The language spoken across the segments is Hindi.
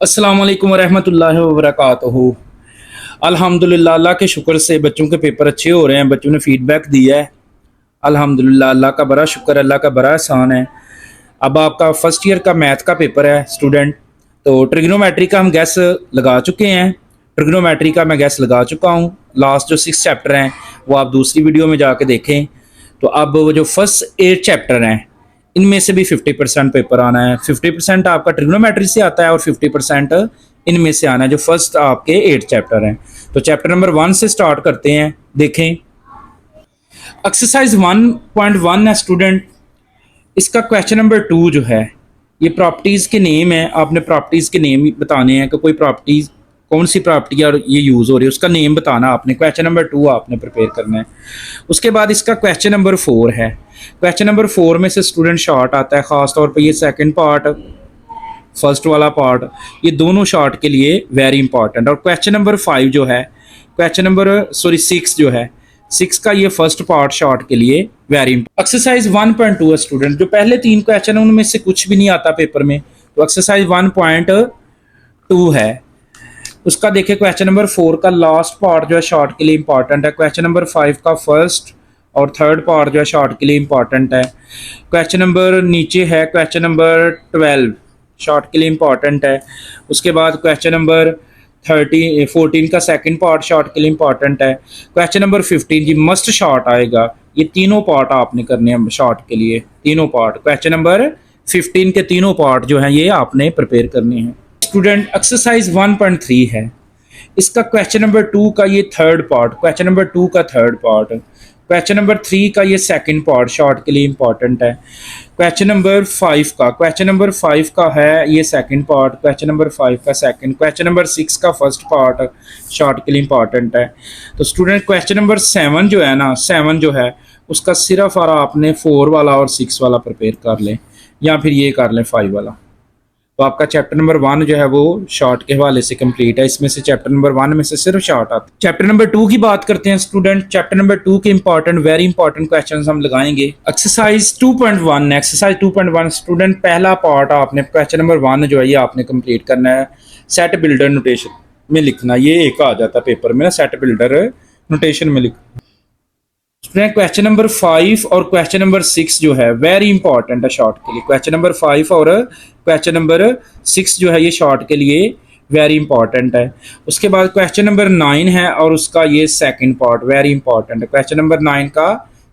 अस्सलाम वालेकुम वरहमतुल्लाहि वबरकातुहू। अल्हम्दुलिल्लाह, अल्लाह के शुक्र से बच्चों के पेपर अच्छे हो रहे हैं। बच्चों ने फीडबैक दिया है, अल्हम्दुलिल्लाह। अल्लाह का बड़ा शुक्र है, अल्लाह का बड़ा एहसान है। अब आपका फर्स्ट ईयर का मैथ का पेपर है स्टूडेंट। तो ट्रिग्नोमेट्री का हम गैस लगा चुके हैं। ट्रिग्नोमेट्री का मैं गैस लगा चुका हूँ। लास्ट जो 6 चैप्टर हैं वो आप दूसरी वीडियो में जाके देखें। तो अब वो जो फर्स्ट 8 चैप्टर हैं इनमें से भी 50% पेपर आना है। 50% आपका ट्रिग्नोमेट्री से आता है और 50% इनमें से आना है, जो फर्स्ट आपके 8 चैप्टर हैं। तो चैप्टर नंबर 1 से स्टार्ट करते हैं। देखें, एक्सरसाइज 1.1 है स्टूडेंट। इसका क्वेश्चन नंबर 2 जो है, ये प्रॉपर्टीज़ के नेम है। आपने प्रॉपर्टीज़ के नेम बताने हैं कि कोई प्रॉपर्टीज़, कौन सी प्रॉपर्टी और ये यूज़ हो रही है, उसका नेम बताना आपने। क्वेश्चन नंबर 2 आपने प्रिपेयर करना है। उसके बाद इसका क्वेश्चन नंबर 4 है। क्वेश्चन नंबर 4 में से स्टूडेंट शॉर्ट आता है, ख़ास तौर पे ये सेकंड पार्ट, फर्स्ट वाला पार्ट, ये दोनों शॉर्ट के लिए वेरी इंपॉर्टेंट। और क्वेश्चन नंबर 5 जो है, क्वेश्चन नंबर 6 जो है, 6 का ये फर्स्ट पार्ट शॉर्ट के लिए वेरी इंपॉर्टेंट। एक्सरसाइज 1.2 है स्टूडेंट। जो पहले 3 क्वेश्चन है उनमें से कुछ भी नहीं आता पेपर में, तो एक्सरसाइज 1.2 है। उसका देखिए, क्वेश्चन नंबर 4 का लास्ट पार्ट जो है शॉर्ट के लिए इंपॉर्टेंट है। क्वेश्चन नंबर 5 का फर्स्ट और थर्ड पार्ट जो है शॉर्ट के लिए इंपॉर्टेंट है। क्वेश्चन नंबर नीचे है, क्वेश्चन नंबर 12 शॉर्ट के लिए इंपॉर्टेंट है। उसके बाद क्वेश्चन नंबर 14 का सेकंड पार्ट शॉर्ट के लिए इंपॉर्टेंट है। क्वेश्चन नंबर 15 जी मस्ट शॉर्ट आएगा। ये तीनों पार्ट आपने करने हैं शॉर्ट के लिए, तीनों पार्ट। क्वेश्चन नंबर 15 के तीनों पार्ट जो हैं ये आपने प्रिपेयर करने हैं स्टूडेंट। एक्सरसाइज 1.3 है। इसका क्वेश्चन नंबर 2 का ये थर्ड पार्ट, क्वेश्चन नंबर 2 का थर्ड पार्ट, क्वेश्चन नंबर 3 का ये सेकंड पार्ट शॉर्ट के लिए इंपॉर्टेंट है। क्वेश्चन नंबर 5 का, क्वेश्चन नंबर 5 का है ये सेकंड पार्ट, क्वेश्चन नंबर 5 का सेकंड, क्वेश्चन नंबर 6 का फर्स्ट पार्ट शॉर्ट के लिए इंपॉर्टेंट है। तो स्टूडेंट क्वेश्चन नंबर 7 जो है ना, 7 जो है उसका सिर्फ और आपने 4 वाला और 6 वाला प्रिपेयर कर लें, या फिर ये कर लें 5 वाला। तो आपका चैप्टर नंबर 1 जो है वो शॉर्ट के हवाले से कंप्लीट है। इसमें से चैप्टर नंबर 1 में से सिर्फ शॉर्ट आता है। चैप्टर नंबर 2 की बात करते हैं स्टूडेंट। चैप्टर नंबर 2 के इंपॉर्टेंट, वेरी इंपॉर्टेंट क्वेश्चंस हम लगाएंगे। एक्सरसाइज 2.1 है। एक्सरसाइज 2.1 स्टूडेंट, पहला पार्ट आपने क्वेश्चन नंबर 1 जो है ये आपने कंप्लीट करना है। सेट बिल्डर नोटेशन में लिखना, ये एक आ जाता है पेपर में ना, सेट बिल्डर नोटेशन में लिखना। स्टूडेंट क्वेश्चन नंबर 5 और क्वेश्चन नंबर 6 जो है वेरी इंपॉर्टेंट है शॉर्ट के लिए। क्वेश्चन नंबर 5 और क्वेश्चन नंबर 6 जो है ये शॉर्ट के लिए वेरी इंपॉर्टेंट है। उसके बाद क्वेश्चन नंबर 9 है और उसका ये सेकंड पार्ट वेरी इंपॉर्टेंट है। क्वेश्चन नंबर 9 का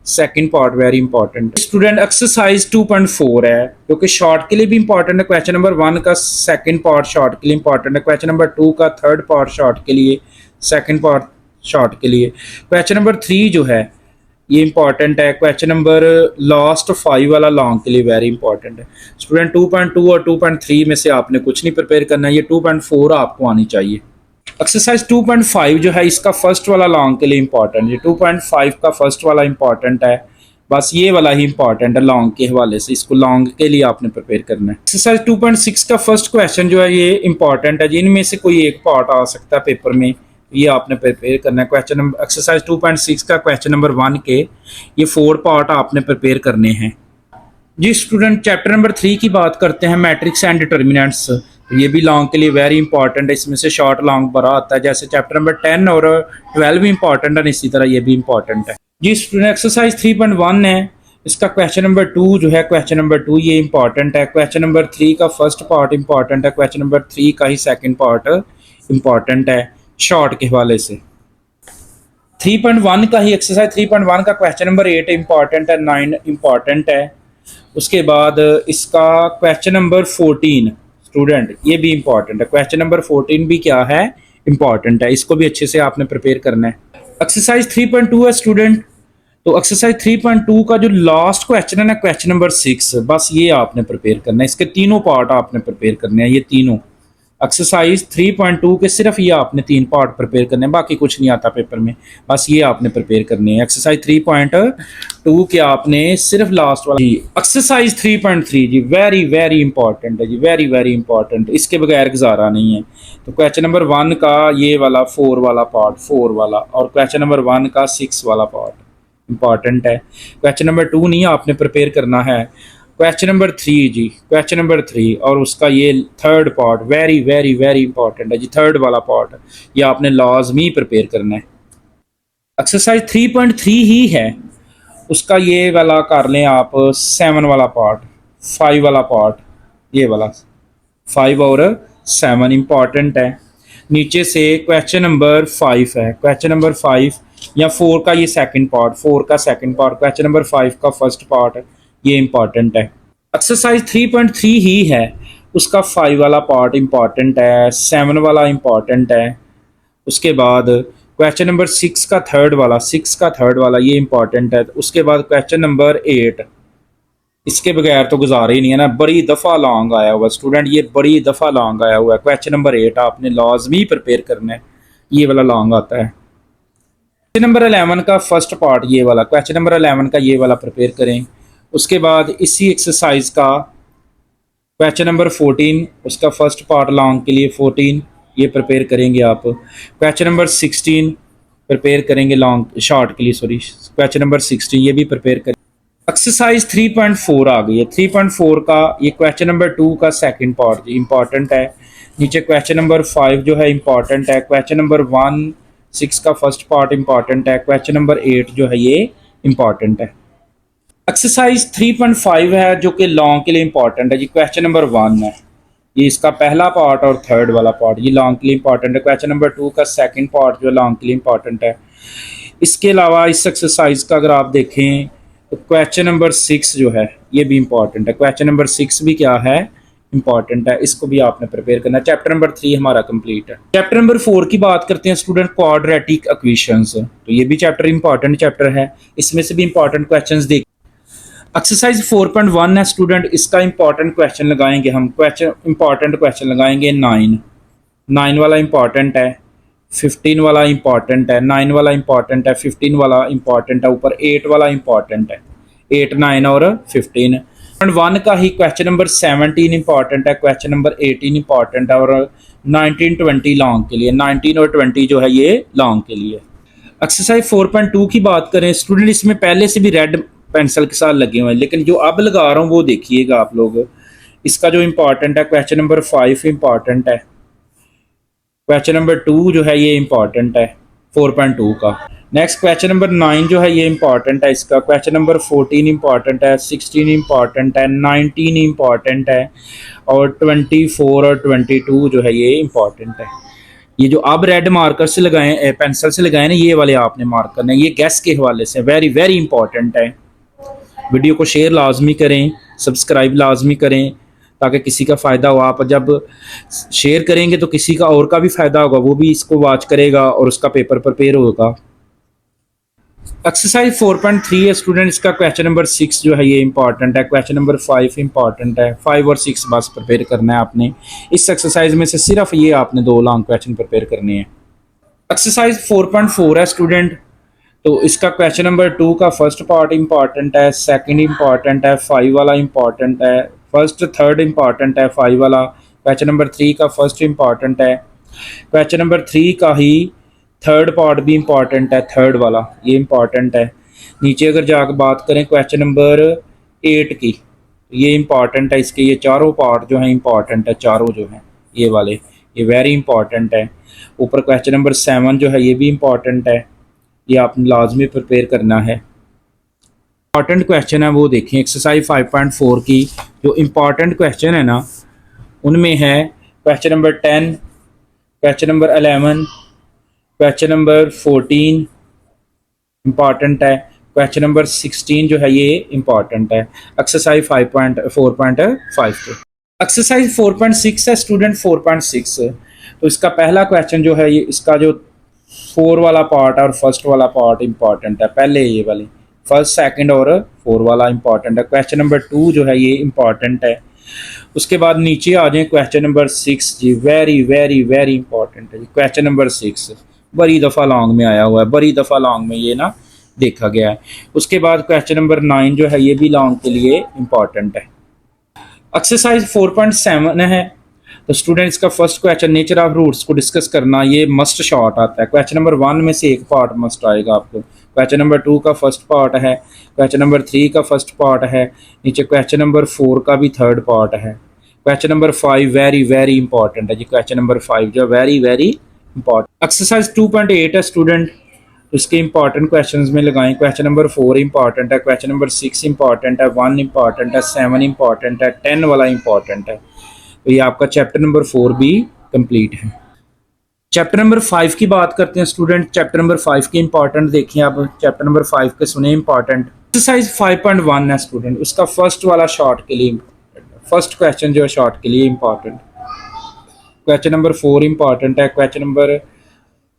second part very important. Student exercise 2.4 है जो कि शॉर्ट के लिए भी इंपॉर्टेंट है। क्वेश्चन नंबर 1 का सेकंड पार्ट शॉर्ट के लिए इंपॉर्टेंट है। क्वेश्चन नंबर 2 का थर्ड पार्ट शॉर्ट के लिए, सेकंड पार्ट शॉर्ट के लिए। क्वेश्चन नंबर 3 जो है ये इंपॉर्टेंट है। क्वेश्चन नंबर लास्ट 5 वाला लॉन्ग के लिए वेरी इंपॉर्टेंट है। स्टूडेंट 2.2 और 2.3 में से आपने कुछ नहीं प्रिपेयर करना है, ये 2.4 आपको आनी चाहिए। एक्सरसाइज 2.5 जो है इसका फर्स्ट वाला लॉन्ग के लिए इंपॉर्टेंट है। 2.5 का फर्स्ट वाला इंपॉर्टेंट है, बस ये वाला ही इंपॉर्टेंट है लॉन्ग के हवाले से, इसको लॉन्ग के लिए आपने प्रिपेयर करना है। एक्सरसाइज 2.6 का फर्स्ट क्वेश्चन जो है ये इंपॉर्टेंट है, जिनमें से कोई एक पार्ट आ सकता है पेपर में, ये आपने प्रिपेयर करना है। क्वेश्चन नंबर एक्सरसाइज 2.6 का क्वेश्चन नंबर 1 के ये 4 पार्ट आपने प्रिपेयर करने हैं जी। स्टूडेंट चैप्टर नंबर 3 की बात करते हैं, मैट्रिक्स एंड डिटर्मिनेंट्स। तो ये भी लॉन्ग के लिए वेरी इंपॉर्टेंट है। इसमें से शॉर्ट लॉन्ग बड़ा आता है, जैसे चैप्टर नंबर 10 और 12 भी इंपॉर्टेंट है, इसी तरह ये भी इंपॉर्टेंट है जी। स्टूडेंट एक्सरसाइज 3.1 है। इसका क्वेश्चन नंबर 2 जो है, क्वेश्चन नंबर 2 ये इंपॉर्टेंट है। क्वेश्चन नंबर 3 का फर्स्ट पार्ट इंपॉर्टेंट है। क्वेश्चन नंबर 3 का ही सेकंड पार्ट इंपॉर्टेंट है शॉर्ट के हवाले से। 3.1 का ही एक्सरसाइज 3.1 का क्वेश्चन नंबर 8 इंपॉर्टेंट है, 9 इंपॉर्टेंट है। उसके बाद इसका क्वेश्चन नंबर 14 स्टूडेंट ये भी इंपॉर्टेंट है। क्वेश्चन नंबर 14 भी क्या है, इंपॉर्टेंट है, इसको भी अच्छे से आपने प्रिपेयर करना है। एक्सरसाइज 3.2 है स्टूडेंट। तो एक्सरसाइज 3.2 का जो लास्ट क्वेश्चन है ना, क्वेश्चन नंबर 6, बस ये आपने प्रिपेयर करना है। इसके तीनों पार्ट आपने प्रिपेयर करने हैं, ये तीनों। एक्सरसाइज 3.2 के सिर्फ ये आपने 3 पार्ट प्रिपेयर करने हैं, बाकी कुछ नहीं आता पेपर में, बस ये आपने प्रिपेयर करने हैं। एक्सरसाइज 3.2 के आपने सिर्फ लास्ट वाला जी। एक्सरसाइज 3.3 जी वेरी वेरी इंपॉर्टेंट है जी, वेरी वेरी इंपॉर्टेंट, इसके बगैर गुजारा नहीं है। तो क्वेश्चन नंबर 1 का ये वाला 4 वाला पार्ट, 4 वाला, और क्वेश्चन नंबर 1 का 6 वाला पार्ट इंपॉर्टेंट है। क्वेश्चन नंबर 2 नहीं आपने प्रिपेयर करना है, क्वेश्चन नंबर 3 जी, क्वेश्चन नंबर 3 और उसका ये third part very very very important है जी। थर्ड वाला पार्ट ये आपने लाजमी प्रिपेयर करना है। एक्सरसाइज 3.3 ही है, उसका ये वाला कर लें आप 7 वाला पार्ट, 5 वाला पार्ट, ये वाला 5 और 7 इंपॉर्टेंट है। नीचे से क्वेश्चन नंबर 5 है, क्वेश्चन नंबर 5 या 4 का ये सेकंड पार्ट, 4 का सेकंड पार्ट, क्वेश्चन नंबर 5 का फर्स्ट पार्ट, ये इंपॉर्टेंट है। एक्सरसाइज 3.3 ही है, उसका 5 वाला पार्ट इंपॉर्टेंट है, 7 वाला इंपॉर्टेंट है। उसके बाद क्वेश्चन नंबर 6 का थर्ड वाला, 6 का थर्ड वाला ये इंपॉर्टेंट है। उसके बाद क्वेश्चन नंबर 8, इसके बगैर तो गुजारा ही नहीं है ना, बड़ी दफ़ा लॉन्ग आया हुआ स्टूडेंट, ये बड़ी दफ़ा लॉन्ग आया हुआ है। क्वेश्चन नंबर 8 आपने लाजमी प्रिपेयर करना है, ये वाला लॉन्ग आता है। क्वेश्चन नंबर 11 का फर्स्ट पार्ट ये वाला, क्वेश्चन नंबर 11 का ये वाला प्रिपेयर करें। उसके बाद इसी एक्सरसाइज का क्वेश्चन नंबर 14, उसका फर्स्ट पार्ट लॉन्ग के लिए 14 ये प्रिपेयर करेंगे आप। क्वेश्चन नंबर 16 प्रिपेयर करेंगे लॉन्ग शॉर्ट के लिए, सॉरी क्वेश्चन नंबर 16 ये भी प्रिपेयर करें। एक्सरसाइज 3.4 आ गई है, 3.4 का ये क्वेश्चन नंबर 2 का सेकंड पार्ट इंपॉर्टेंट है। नीचे क्वेश्चन नंबर 5 जो है इंपॉर्टेंट है। क्वेश्चन नंबर 1 6 का फर्स्ट पार्ट इंपॉर्टेंट है। क्वेश्चन नंबर 8 जो है ये इंपॉर्टेंट है। एक्सरसाइज 3.5 है जो कि लॉन्ग के लिए इंपॉर्टेंट है जी। क्वेश्चन नंबर 1 है, ये इसका पहला पार्ट और थर्ड वाला पार्ट ये लॉन्ग के लिए इंपॉर्टेंट है। क्वेश्चन नंबर 2 का सेकंड पार्ट जो लॉन्ग के लिए इंपॉर्टेंट है। इसके अलावा इस एक्सरसाइज का अगर आप देखें तो क्वेश्चन नंबर 6 जो है ये भी इंपॉर्टेंट है। क्वेश्चन नंबर 6 भी क्या है, इंपॉर्टेंट है, इसको भी आपने प्रिपेयर करना है। चैप्टर नंबर 3 हमारा कंप्लीट है। चैप्टर नंबर 4 की बात करते हैं स्टूडेंट, क्वाड्रेटिक इक्वेशंस, तो ये भी चैप्टर इंपॉर्टेंट चैप्टर है, इसमें से भी इंपॉर्टेंट क्वेश्चंस देख। एक्सरसाइज 4.1 है स्टूडेंट, इसका इंपॉर्टेंट क्वेश्चन लगाएंगे हम, क्वेश्चन इंपॉर्टेंट क्वेश्चन लगाएंगे 9 वाला इंपॉर्टेंट है, 15 वाला इंपॉर्टेंट है, 9 वाला इंपॉर्टेंट है, 15 वाला इंपॉर्टेंट है, ऊपर 8 वाला इंपॉर्टेंट है, 8 9 और 15। 1 का ही क्वेश्चन नंबर 17 इंपॉर्टेंट है, क्वेश्चन नंबर 18 इंपॉर्टेंट है और 19 20 लॉन्ग के लिए, 19 और 20 जो है ये लॉन्ग के लिए। एक्सरसाइज 4.2 की बात करें स्टूडेंट, इसमें पहले से भी रेड पेंसिल के साथ लगे हुए हैं, लेकिन जो अब लगा रहा हूँ वो देखिएगा आप लोग। इसका जो इंपॉर्टेंट है क्वेश्चन नंबर 5 इंपॉर्टेंट है, क्वेश्चन नंबर 2 जो है ये इंपॉर्टेंट है 4.2 का। नेक्स्ट क्वेश्चन नंबर 9 जो है ये इंपॉर्टेंट है इसका। क्वेश्चन नंबर 14 इंपॉर्टेंट है, 16 इंपॉर्टेंट है, 19 इंपॉर्टेंट है और 24 और 22 जो है ये इंपॉर्टेंट है। ये जो अब रेड मार्कर से लगाए, पेंसिल से लगाए ना, ये वाले आपने मार्क करना है, ये गैस के हवाले से वेरी वेरी इंपॉर्टेंट है। वीडियो को शेयर लाजमी करें, सब्सक्राइब लाजमी करें ताकि किसी का फ़ायदा हो। आप जब शेयर करेंगे तो किसी का और का भी फ़ायदा होगा, वो भी इसको वॉच करेगा और उसका पेपर प्रिपेयर होगा। एक्सरसाइज 4.3 है स्टूडेंट, इसका क्वेश्चन नंबर 6 जो है ये इंपॉर्टेंट है, क्वेश्चन नंबर 5 इंपॉर्टेंट है। 5 और 6 बस प्रिपेयर करना है आपने। इस एक्सरसाइज में से सिर्फ ये आपने 2 लॉन्ग क्वेश्चन प्रिपेयर करने हैं। एक्सरसाइज 4.4 है स्टूडेंट, तो इसका क्वेश्चन नंबर 2 का फर्स्ट पार्ट इंपॉर्टेंट है, सेकंड इंपॉर्टेंट है, 5 वाला इंपॉर्टेंट है, फर्स्ट थर्ड इंपॉर्टेंट है 5 वाला। क्वेश्चन नंबर 3 का फर्स्ट इंपॉर्टेंट है, क्वेश्चन नंबर 3 का ही थर्ड पार्ट भी इंपॉर्टेंट है, थर्ड वाला ये इंपॉर्टेंट है। नीचे अगर जाकर बात करें क्वेश्चन नंबर 8 की, ये इंपॉर्टेंट है, इसके ये चारों पार्ट जो हैं इंपॉर्टेंट है, चारों जो हैं ये वाले ये वेरी इंपॉर्टेंट है। ऊपर क्वेश्चन नंबर 7 जो है ये भी इंपॉर्टेंट है, ये आपने लाजमी प्रिपेयर करना है। इंपॉर्टेंट क्वेश्चन है वो देखें, एक्सरसाइज 5.4 की जो इंपॉर्टेंट क्वेश्चन है ना उनमें है question number 10, question number 11, question number 14 important है, क्वेश्चन नंबर 16 जो है ये इंपॉर्टेंट है। एक्सरसाइज 5.4.5 के एक्सरसाइज 4.6 है स्टूडेंट, 4.6 तो इसका पहला क्वेश्चन जो है ये, इसका जो 4 वाला पार्ट और फर्स्ट वाला पार्ट इंपॉर्टेंट है, पहले ये वाले फर्स्ट सेकंड और 4 वाला इंपॉर्टेंट है। क्वेश्चन नंबर 2 जो है ये इंपॉर्टेंट है। उसके बाद नीचे आ जाए क्वेश्चन नंबर 6 जी, वेरी वेरी वेरी इंपॉर्टेंट है। क्वेश्चन नंबर 6 बड़ी दफ़ा लॉन्ग में आया हुआ है, बड़ी दफ़ा लॉन्ग में ये ना देखा गया है। उसके बाद क्वेश्चन नंबर 9 जो है ये भी लॉन्ग के लिए इंपॉर्टेंट है। एक्सरसाइज 4.7 है, तो स्टूडेंट्स का first question nature of roots को डिस्कस करना, ये मस्ट शॉर्ट आता है। क्वेश्चन नंबर 1 में से एक पार्ट मस्ट आएगा आपको। क्वेश्चन नंबर 2 का फर्स्ट पार्ट है, क्वेश्चन नंबर 3 का फर्स्ट पार्ट है, नीचे क्वेश्चन नंबर 4 का भी थर्ड पार्ट है। Question number 5 very very important है जी, क्वेश्चन नंबर 5 जो वेरी वेरी इंपॉर्टेंट। एक्सरसाइज 2.8 है स्टूडेंट, उसके इंपॉर्टेंट क्वेश्चंस में लगाएं। क्वेश्चन नंबर 4 इंपॉर्टेंट है, क्वेश्चन नंबर 6 इंपॉर्टेंट है, 1 इंपॉर्टेंट है, 7 इंपॉर्टेंट है, 10 वाला इंपॉर्टेंट है। तो ये आपका चैप्टर नंबर 4 भी कंप्लीट है। चैप्टर नंबर 5 की बात करते हैं स्टूडेंट। चैप्टर नंबर 5 के इंपॉर्टेंट देखिए आप, चैप्टर नंबर 5 के सुने इंपॉर्टेंट। एक्सरसाइज 5.1 है स्टूडेंट, उसका फर्स्ट वाला शॉर्ट के लिए फर्स्ट क्वेश्चन जो है शॉर्ट के लिए इंपॉर्टेंट। क्वेश्चन नंबर 4 इंपॉर्टेंट है, क्वेश्चन नंबर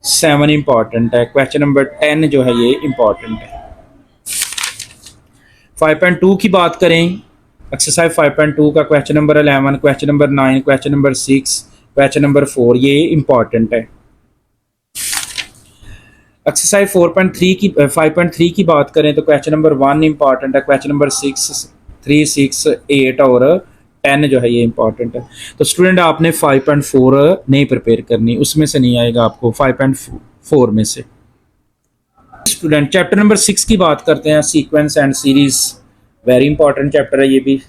7 इंपॉर्टेंट है, क्वेश्चन नंबर 10 जो है ये इंपॉर्टेंट है। 5.2 की बात करें, एक्सरसाइज 5.2 का question number 11, question number 9, question number 6, question number 4 ये इंपॉर्टेंट है। एक्सरसाइज 4.3 की 5.3 की बात करें तो क्वेश्चन नंबर 1 इंपॉर्टेंट है, क्वेश्चन नंबर 6, 3, 6, 8 और 10 जो है ये इंपॉर्टेंट है। तो स्टूडेंट आपने 5.4 नहीं प्रिपेयर करनी, उसमें से नहीं आएगा आपको 5.4 में से। स्टूडेंट चैप्टर नंबर 6 की बात करते हैं, sequence and series, very important chapter है ये भी।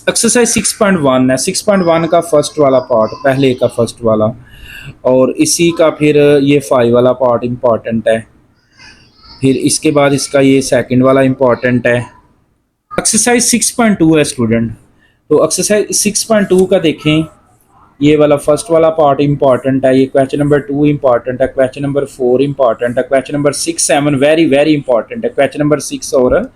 एक्सरसाइज 6.1 है, 6.1 का फर्स्ट वाला पार्ट, पहले का फर्स्ट वाला, और इसी का फिर ये 5 वाला पार्ट इंपॉर्टेंट है, फिर इसके बाद इसका ये सेकंड वाला इंपॉर्टेंट है। एक्सरसाइज 6.2 है स्टूडेंट, तो एक्सरसाइज 6.2 का देखें, ये वाला फर्स्ट वाला पार्ट इंपॉर्टेंट है, ये क्वेश्चन नंबर 2 इंपॉर्टेंट है, क्वेश्चन नंबर 4 इंपॉर्टेंट है, question number 6, 7 very very important है, क्वेश्चन नंबर 6 और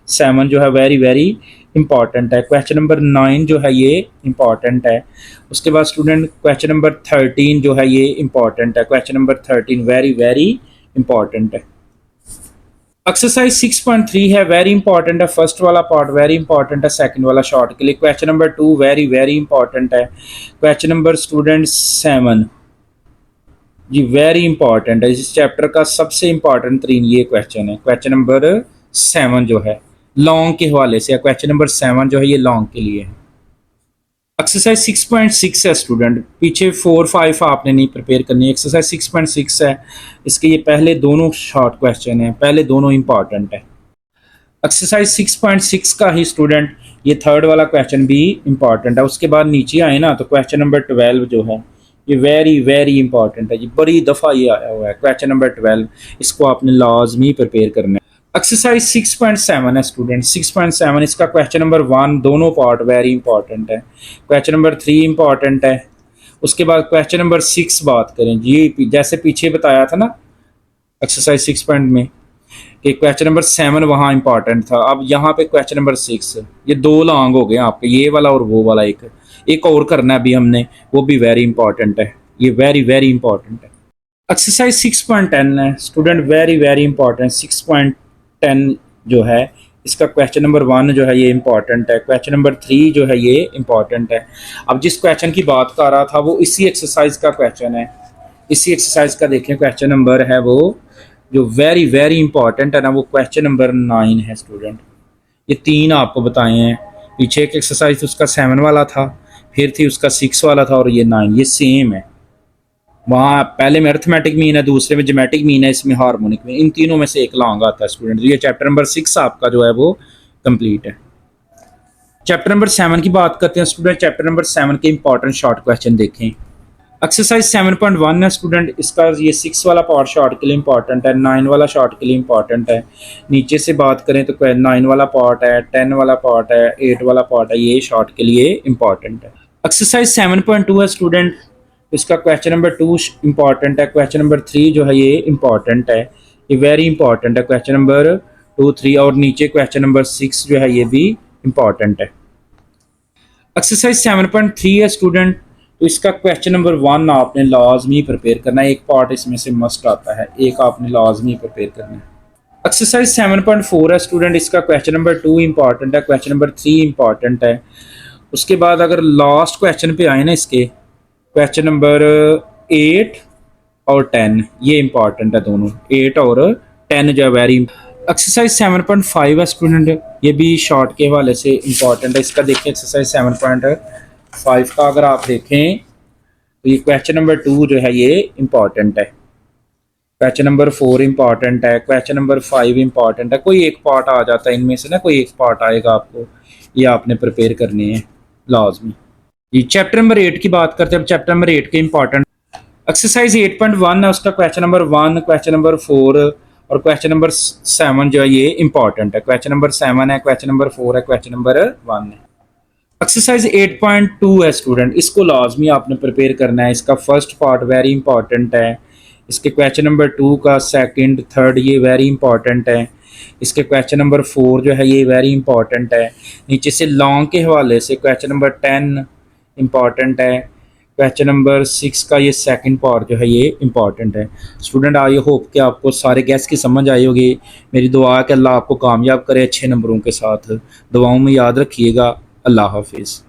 7 जो है वेरी वेरी इंपॉर्टेंट है, क्वेश्चन नंबर 9 जो है ये इंपॉर्टेंट है। उसके बाद स्टूडेंट क्वेश्चन नंबर 13 जो है ये इंपॉर्टेंट है, question number 13 very very important है। एक्सरसाइज 6.3 है, वेरी इंपॉर्टेंट है, फर्स्ट वाला पार्ट वेरी इंपॉर्टेंट है, सेकंड वाला शॉर्ट के लिए। Question number 2 very very important है, क्वेश्चन नंबर स्टूडेंट 7 जी वेरी इंपॉर्टेंट है, इस चैप्टर का सबसे इंपॉर्टेंट तरीन ये क्वेश्चन है, क्वेश्चन नंबर 7 जो है लॉन्ग के हवाले से, क्वेश्चन नंबर 7 जो है ये लॉन्ग के लिए है। एक्सरसाइज 6.6 है स्टूडेंट, पीछे 4, 5 आपने नहीं प्रिपेयर करनी। एक्सरसाइज 6.6 है, इसके ये पहले दोनों शॉर्ट क्वेश्चन हैं, पहले दोनों इंपॉर्टेंट है। एक्सरसाइज 6.6 का ही स्टूडेंट ये थर्ड वाला क्वेश्चन भी इंपॉर्टेंट है। उसके बाद नीचे आए ना तो क्वेश्चन नंबर 12 जो है ये वेरी वेरी इंपॉर्टेंट है जी, बड़ी दफ़ा ये आया हुआ है क्वेश्चन नंबर 12, इसको आपने लाजमी प्रिपेयर करना है। एक्सरसाइज 6.7 है स्टूडेंट, 6.7 इसका क्वेश्चन नंबर 1 दोनों पार्ट वेरी इंपॉर्टेंट है, क्वेश्चन नंबर 3 इंपॉर्टेंट है। उसके बाद क्वेश्चन नंबर 6 बात करें जी, जैसे पीछे बताया था ना एक्सरसाइज 6 पॉइंट में कि क्वेश्चन नंबर 7 वहाँ इंपॉर्टेंट था, अब यहाँ पे क्वेश्चन नंबर 6, ये दो लॉन्ग हो गए आपके, ये वाला और वो वाला, एक और करना है अभी हमने, वो भी वेरी इंपॉर्टेंट है, ये वेरी वेरी इंपॉर्टेंट है। एक्सरसाइज 6.10 है स्टूडेंट, वेरी वेरी इंपॉर्टेंट। 6.10 जो है इसका क्वेश्चन नंबर 1 जो है ये इंपॉर्टेंट है, क्वेश्चन नंबर 3 जो है ये इंपॉर्टेंट है। अब जिस क्वेश्चन की बात कर रहा था वो इसी एक्सरसाइज का क्वेश्चन है, इसी एक्सरसाइज का देखें क्वेश्चन नंबर है वो जो वेरी वेरी इंपॉर्टेंट है ना, वो क्वेश्चन नंबर 9 है स्टूडेंट। ये 3 आपको बताए हैं, पीछे एक एक्सरसाइज उसका 7 वाला था, फिर थी उसका 6 वाला था, और ये 9 ये सेम है। वहाँ पहले में अर्थमेटिक मीन है, दूसरे में ज्योमेट्रिक मीन है, इसमें हार्मोनिक मीन, इन तीनों में से एक लॉन्ग आता है स्टूडेंट। ये चैप्टर नंबर 6 आपका जो है वो कंप्लीट है। चैप्टर नंबर 7 की बात करते हैं स्टूडेंट, चैप्टर नंबर 7 के इंपॉर्टेंट शॉर्ट क्वेश्चन देखें। एक्सरसाइज 7.1 है स्टूडेंट, इसका ये 6 वाला पार्ट शॉर्ट के लिए इंपॉर्टेंट है, 9 वाला शॉर्ट के लिए इंपॉर्टेंट है। नीचे से बात करें तो 9 वाला पार्ट है, 10 वाला पार्ट है, 8 वाला पार्ट है, ये शॉर्ट के लिए इंपॉर्टेंट है। एक्सरसाइज 7.2 है स्टूडेंट, इसका क्वेश्चन नंबर 2 इंपॉर्टेंट है, क्वेश्चन नंबर 3 जो है ये इंपॉर्टेंट है, ये वेरी इंपॉर्टेंट है, क्वेश्चन नंबर 2, 3, और नीचे क्वेश्चन नंबर 6 जो है ये भी इंपॉर्टेंट है। एक्सरसाइज 7.3 है स्टूडेंट, तो इसका क्वेश्चन नंबर 1 आपने लाजमी प्रिपेयर करना है, एक पार्ट इसमें से मस्ट आता है, एक आपने लाजमी प्रिपेयर करना है। एक्सरसाइज 7.4 है स्टूडेंट, इसका क्वेश्चन नंबर 2 इंपॉर्टेंट है, क्वेश्चन नंबर 3 इंपॉर्टेंट है। उसके बाद अगर लास्ट क्वेश्चन पे आए ना इसके, क्वेश्चन नंबर 8 और 10 ये इंपॉर्टेंट है, दोनों 8 और 10 जो है वेरी। एक्सरसाइज 7.5 है स्टूडेंट, ये भी शॉर्ट के हवाले से इंपॉर्टेंट है, इसका देखिए एक्सरसाइज 7.5 का अगर आप देखें तो ये क्वेश्चन नंबर 2 जो है ये इंपॉर्टेंट है, क्वेश्चन नंबर 4 इंपॉर्टेंट है, क्वेश्चन नंबर 5 इंपॉर्टेंट है, कोई एक पार्ट आ जाता है इनमें से ना, कोई एक पार्ट आएगा आपको, ये आपने प्रिपेयर करने हैं लाजमी। जी चैप्टर नंबर 8 की बात करते हैं। अब चैप्टर नंबर 8 के इंपॉर्टेंट एक्सरसाइज 8.1 है, उसका क्वेश्चन नंबर 1, क्वेश्चन नंबर 4 और क्वेश्चन नंबर 7 जो है ये इंपॉर्टेंट है। क्वेश्चन नंबर 7 है, क्वेश्चन नंबर 4 है, क्वेश्चन नंबर 1 है। एक्सरसाइज 8.2 है स्टूडेंट, इसको लाजमी आपने प्रिपेयर करना है। इसका फर्स्ट पार्ट वेरी इंपॉर्टेंट है। इसके क्वेश्चन नंबर 2 का सेकंड थर्ड ये वेरी इंपॉर्टेंट है। इसके क्वेश्चन नंबर 4 जो है ये वेरी इंपॉर्टेंट है। नीचे से लॉन्ग के हवाले से क्वेश्चन नंबर 10 इंपॉर्टेंट है। क्वेश्चन नंबर 6 का ये सेकंड पार्ट जो है ये इंपॉर्टेंट है। स्टूडेंट आई होप कि आपको सारे गैस की समझ आई होगी। मेरी दुआ है कि अल्लाह आपको कामयाब करे अच्छे नंबरों के साथ। दुआओं में याद रखिएगा। अल्लाह हाफिज़।